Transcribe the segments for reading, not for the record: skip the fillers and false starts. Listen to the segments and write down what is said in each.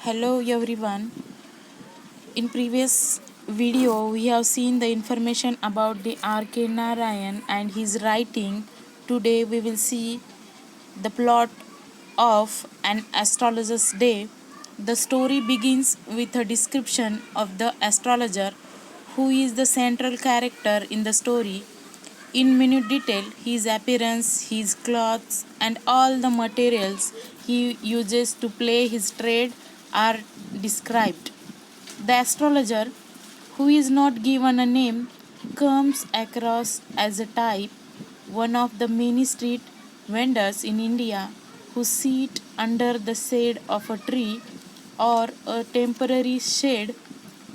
Hello everyone. In previous video we have seen the information about the R.K. Narayan and his writing. Today we will see the plot of An Astrologer's Day. The story begins with a description of the astrologer who is the central character in the story. In minute detail, his appearance, his clothes, and all the materials he uses to play his trade are described. The astrologer, who is not given a name, comes across as a type, one of the many street vendors in India who sit under the shade of a tree or a temporary shade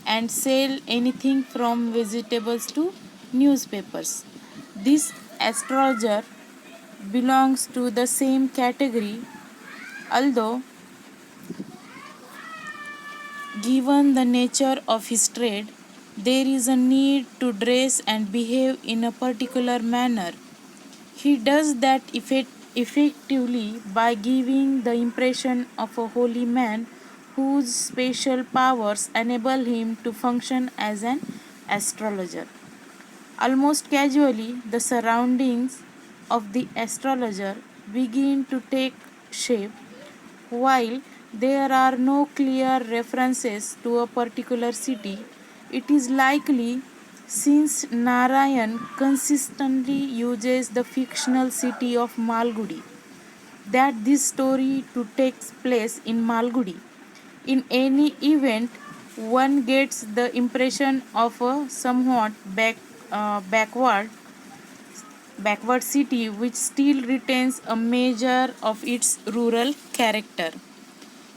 and sell anything from vegetables to newspapers. This astrologer belongs to the same category, although, given the nature of his trade, there is a need to dress and behave in a particular manner. He does that effectively by giving the impression of a holy man whose special powers enable him to function as an astrologer. Almost casually, the surroundings of the astrologer begin to take shape. While there are no clear references to a particular city, it is likely, since Narayan consistently uses the fictional city of Malgudi, that this story to takes place in Malgudi. In any event, one gets the impression of a somewhat uh, backward backward city which still retains a measure of its rural character.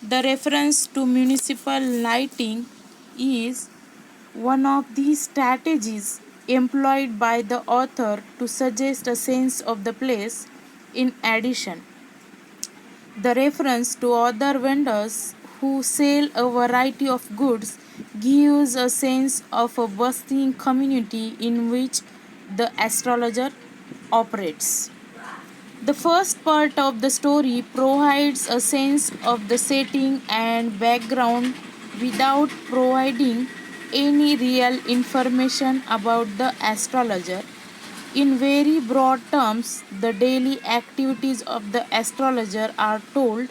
The reference to municipal lighting is one of the strategies employed by the author to suggest a sense of the place. In addition, the reference to other vendors who sell a variety of goods gives a sense of a bustling community in which the astrologer operates. The first part of the story provides a sense of the setting and background without providing any real information about the astrologer. In very broad terms, the daily activities of the astrologer are told.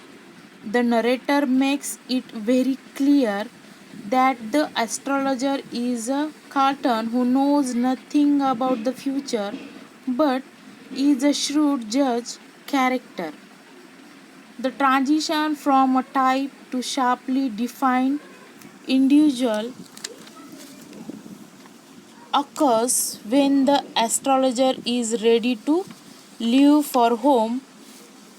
The narrator makes it very clear that the astrologer is a cartoon who knows nothing about the future but is a shrewd judge character. The transition from a type to sharply defined individual occurs when the astrologer is ready to leave for home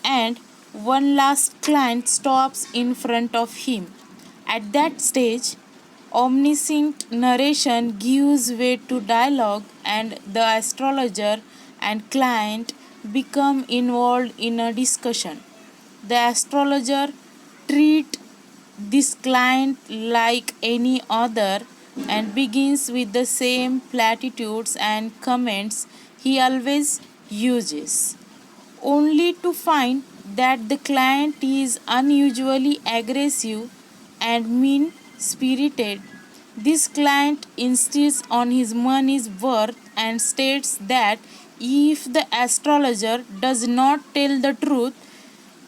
and one last client stops in front of him. At that stage, omniscient narration gives way to dialogue, and the astrologer and client become involved in a discussion. The astrologer treats this client like any other and begins with the same platitudes and comments he always uses, only to find that the client is unusually aggressive and mean spirited. This client insists on his money's worth and states that if the astrologer does not tell the truth,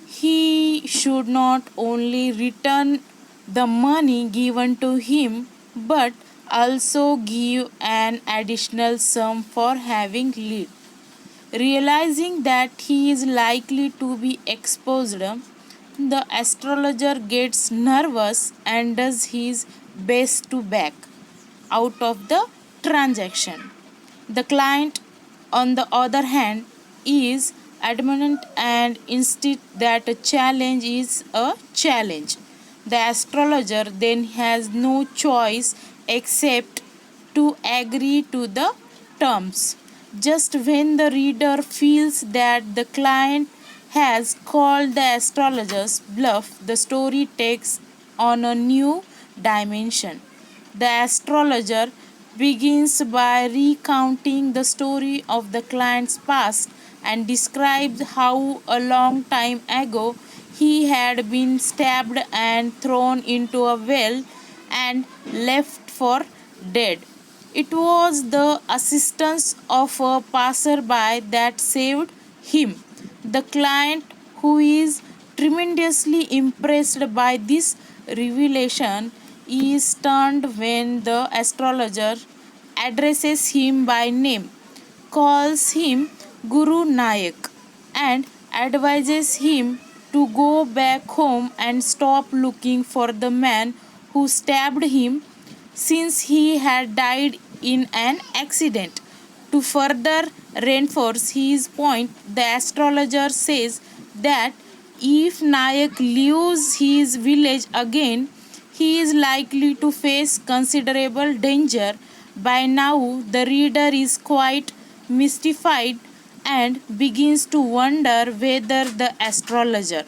he should not only return the money given to him but also give an additional sum for having lied. Realizing that he is likely to be exposed, the astrologer gets nervous and does his best to back out of the transaction. The client, on the other hand, is adamant and insists that a challenge is a challenge. The astrologer then has no choice except to agree to the terms. Just when the reader feels that the client has called the astrologer's bluff, the story takes on a new dimension. The astrologer begins by recounting the story of the client's past and describes how a long time ago he had been stabbed and thrown into a well and left for dead. It was the assistance of a passerby that saved him. The client, who is tremendously impressed by this revelation, is stunned when the astrologer addresses him by name, calls him Guru Nayak, and advises him to go back home and stop looking for the man who stabbed him, since he had died in an accident. To further reinforce his point, the astrologer says that if Nayak leaves his village again, he is likely to face considerable danger. By now, the reader is quite mystified and begins to wonder whether the astrologer